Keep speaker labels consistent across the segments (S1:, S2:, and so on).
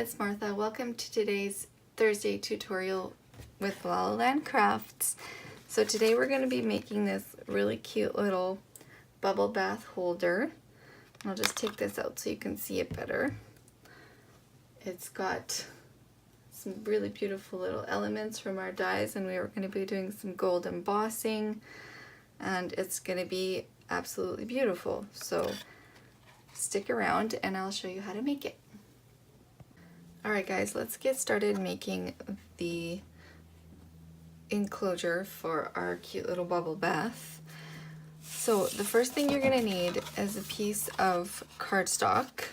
S1: it's Martha. Welcome to today's Thursday tutorial with La La Land Crafts. So today we're going to be making this really cute little bubble bath holder. I'll just take this out so you can see it better. It's got some really beautiful little elements from our dies, and we are going to be doing some gold embossing, and it's going to be absolutely beautiful. So stick around and I'll show you how to make it. Alright guys, let's get started making the enclosure for our cute little bubble bath. So the first thing you're going to need is a piece of cardstock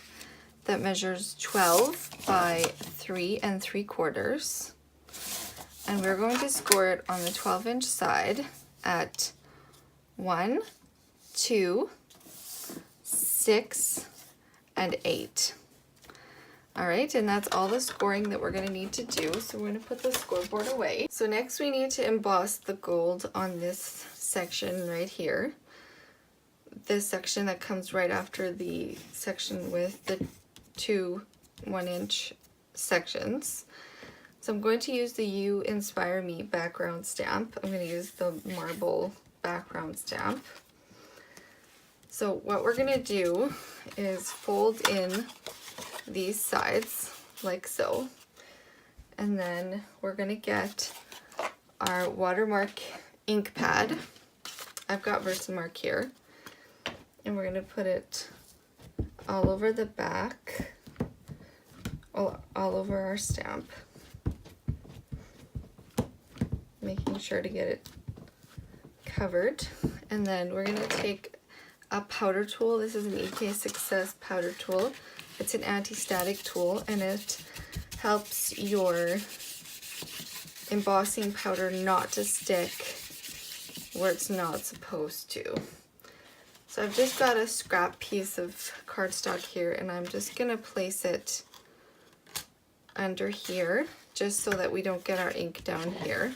S1: that measures 12 by 3 3/4, and we're going to score it on the 12-inch side at 1, 2, 6, and 8. Alright, and that's all the scoring that we're going to need to do, so we're going to put the scoreboard away. So next we need to emboss the gold on this section right here. This section that comes right after the section with the two 1-inch sections. So I'm going to use the You Inspire Me background stamp. I'm going to use the marble background stamp. So what we're going to do is fold in these sides like so, and then we're going to get our watermark ink pad. I've got Versamark here, and we're going to put it all over the back, all over our stamp, making sure to get it covered. And then we're going to take a powder tool. This is an EK Success powder tool. It's an anti-static tool, and it helps your embossing powder not to stick where it's not supposed to. So I've just got a scrap piece of cardstock here, and I'm just going to place it under here just so that we don't get our ink down here.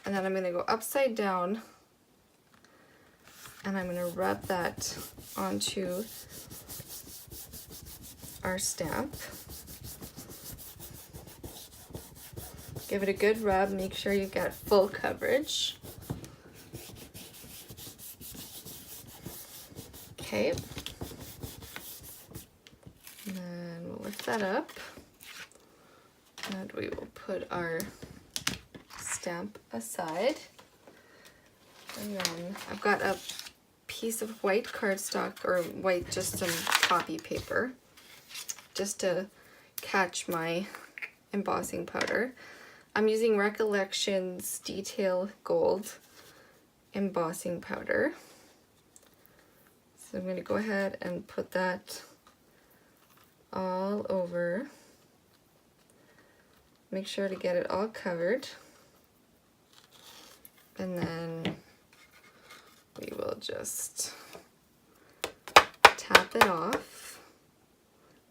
S1: And then I'm going to go upside down, and I'm going to rub that onto our stamp. Give it a good rub, make sure you get full coverage. Okay. And then we'll lift that up, and we will put our stamp aside. And then I've got a piece of white cardstock, or white, just some copy paper, just to catch my embossing powder. I'm using Recollections Detail Gold embossing powder. So I'm going to go ahead and put that all over. Make sure to get it all covered. And then we will just tap it off.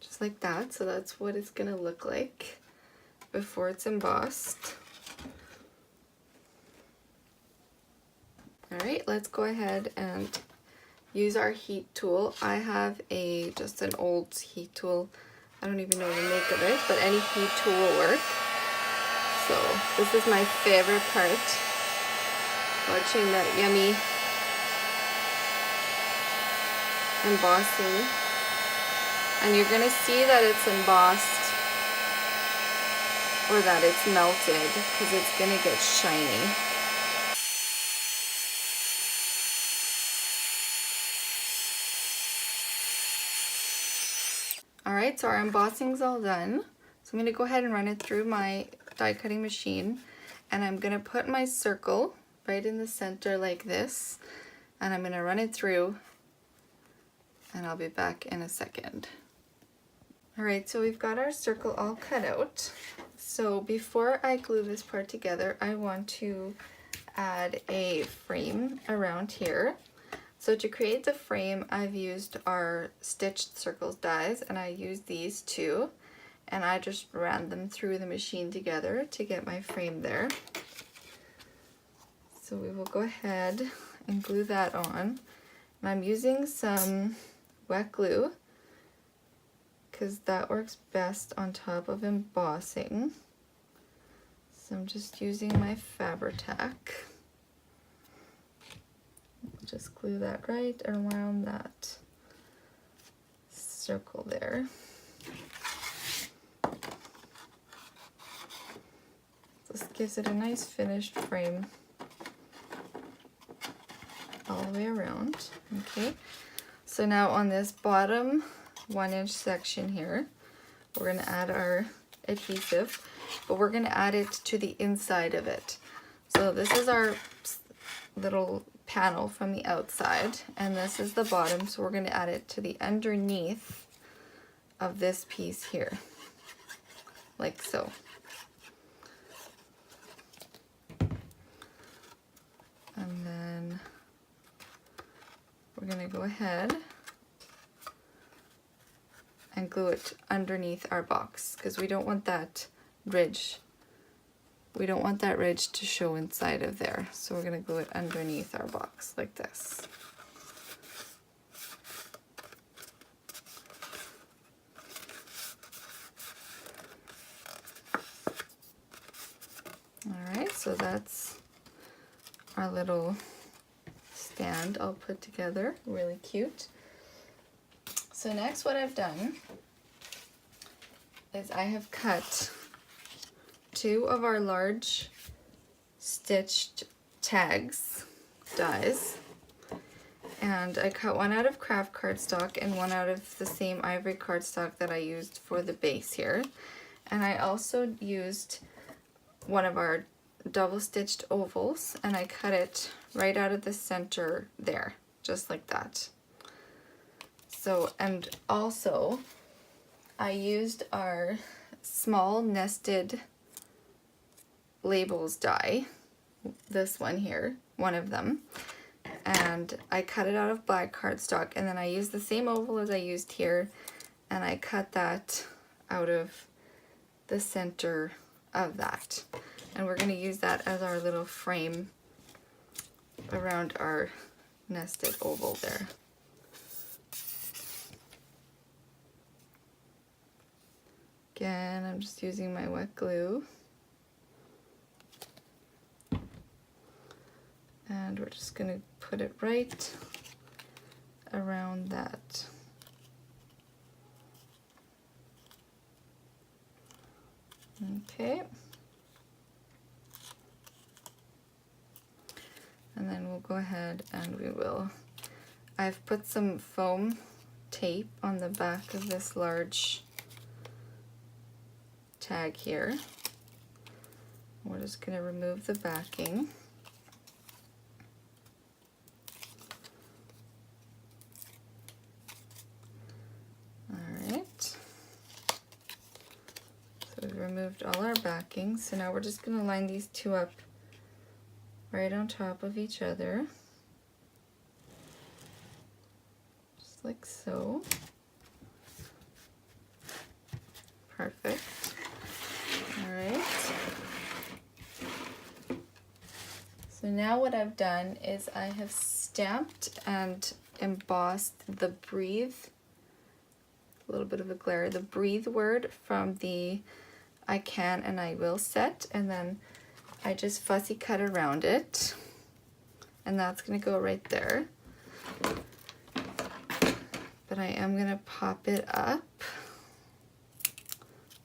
S1: Just like that. So that's what it's going to look like before it's embossed. Alright, let's go ahead and use our heat tool. I have just an old heat tool. I don't even know the make of it, but any heat tool will work. So this is my favorite part, watching that yummy embossing. And you're going to see that it's embossed, or that it's melted, because it's going to get shiny. Alright, so our embossing's all done. So I'm going to go ahead and run it through my die cutting machine, and I'm going to put my circle right in the center like this, and I'm going to run it through, and I'll be back in a second. Alright, so we've got our circle all cut out. So before I glue this part together, I want to add a frame around here. So to create the frame, I've used our stitched circles dies, and I used these two, and I just ran them through the machine together to get my frame there. So we will go ahead and glue that on. And I'm using some wet glue, because that works best on top of embossing. So I'm just using my Fabri-Tac. Just glue that right around that circle there. This gives it a nice finished frame all the way around. Okay, so now on this bottom 1-inch section here, we're going to add our adhesive, but we're going to add it to the inside of it. So this is our little panel from the outside, and this is the bottom, so we're going to add it to the underneath of this piece here, like so. And then we're going to go ahead and glue it underneath our box, because we don't want that ridge. We don't want that ridge to show inside of there. So we're going to glue it underneath our box like this. Alright, so that's our little stand all put together, really cute. So next what I've done is I have cut 2 of our large stitched tags, dies, and I cut one out of craft cardstock and one out of the same ivory cardstock that I used for the base here. And I also used one of our double stitched ovals, and I cut it right out of the center there, just like that. So, and also I used our small nested labels die, this one here, one of them, and I cut it out of black cardstock, and then I used the same oval as I used here, and I cut that out of the center of that. And we're going to use that as our little frame around our nested oval there. Again, I'm just using my wet glue. And we're just going to put it right around that. Okay. And then we'll go ahead and we will, I've put some foam tape on the back of this large tag here. We're just going to remove the backing. Alright. So we've removed all our backing. So now we're just going to line these 2 up right on top of each other. Just like so. Perfect. Alright. So now what I've done is I have stamped and embossed the breathe, a little bit of a glare, the breathe word from the I can and I will set, and then I just fussy cut around it, and that's going to go right there. But I am going to pop it up.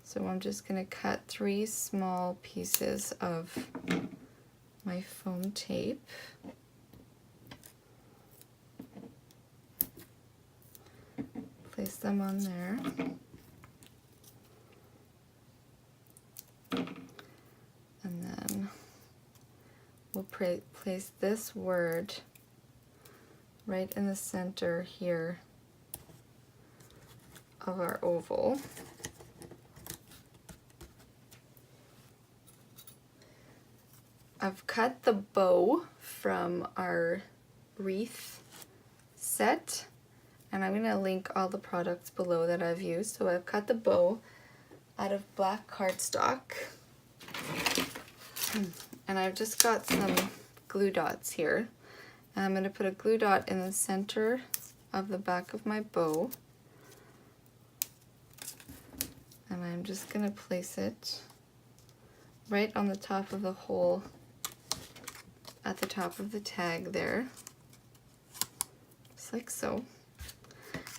S1: So I'm just going to cut 3 small pieces of my foam tape. Place them on there. And then we'll place this word right in the center here of our oval. I've cut the bow from our wreath set, and I'm going to link all the products below that I've used. So I've cut the bow out of black cardstock, and I've just got some glue dots here, and I'm going to put a glue dot in the center of the back of my bow, And I'm just gonna place it right on the top of the hole at the top of the tag there, just like so.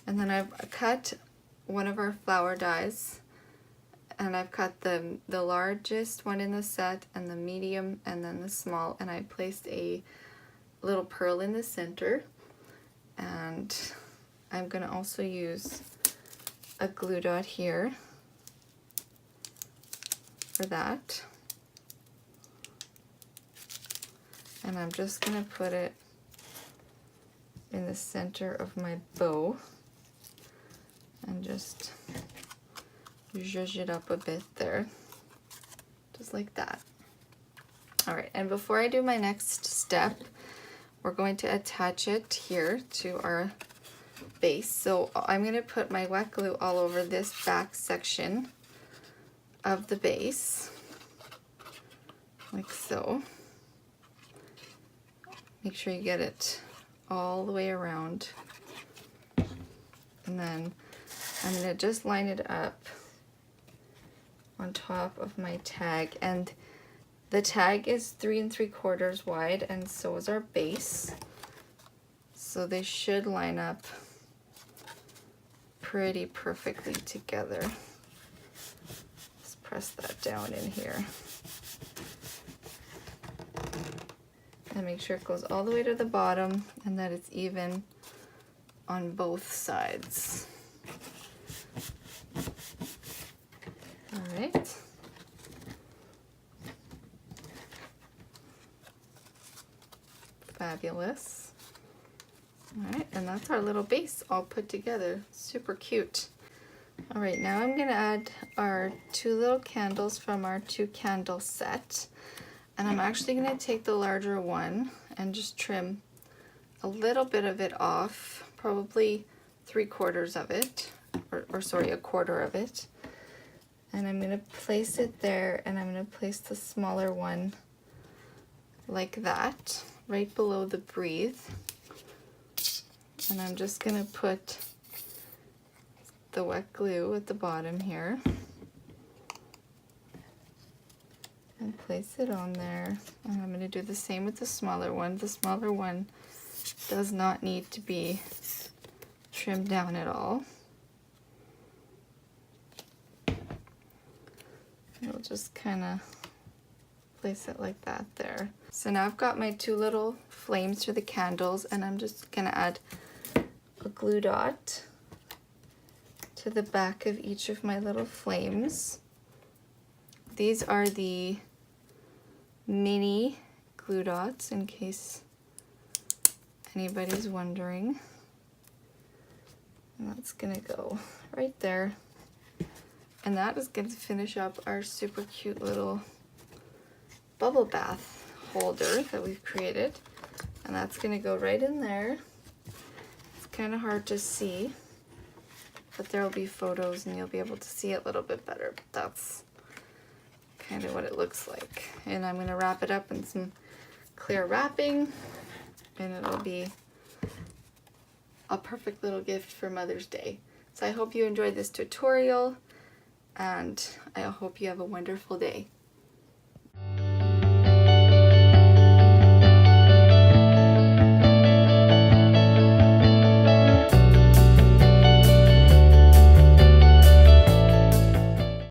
S1: And then I've cut one of our flower dies, and I've cut the largest one in the set and the medium and then the small, and I placed a little pearl in the center. And I'm gonna also use a glue dot here for that. And I'm just gonna put it in the center of my bow and just zhuzh it up a bit there, just like that. All right, and before I do my next step, we're going to attach it here to our base. So I'm gonna put my wet glue all over this back section of the base, like so. Make sure you get it all the way around. And then I'm gonna just line it up on top of my tag. And the tag is 3 3/4 wide, and so is our base. So they should line up pretty perfectly together. Just press that down in here. And make sure it goes all the way to the bottom and that it's even on both sides. All right. Fabulous. All right, and that's our little base all put together. Super cute. All right, now I'm gonna add our 2 little candles from our 2 candle set. And I'm actually gonna take the larger one and just trim a little bit of it off, probably 3/4 of it, or sorry, 1/4 of it. And I'm gonna place it there, and I'm gonna place the smaller one like that, right below the breathe. And I'm just gonna put the wet glue at the bottom here and place it on there. And I'm gonna do the same with the smaller one. The smaller one does not need to be trimmed down at all. We'll just kind of place it like that there. So now I've got my 2 little flames for the candles, and I'm just gonna add a glue dot to the back of each of my little flames. These are the mini glue dots, in case anybody's wondering. And that's gonna go right there. And that is gonna finish up our super cute little bubble bath holder that we've created. And that's gonna go right in there. It's kind of hard to see, but there will be photos and you'll be able to see it a little bit better. But that's kind of what it looks like. And I'm gonna wrap it up in some clear wrapping, and it'll be a perfect little gift for Mother's Day. So I hope you enjoyed this tutorial, and I hope you have a wonderful day.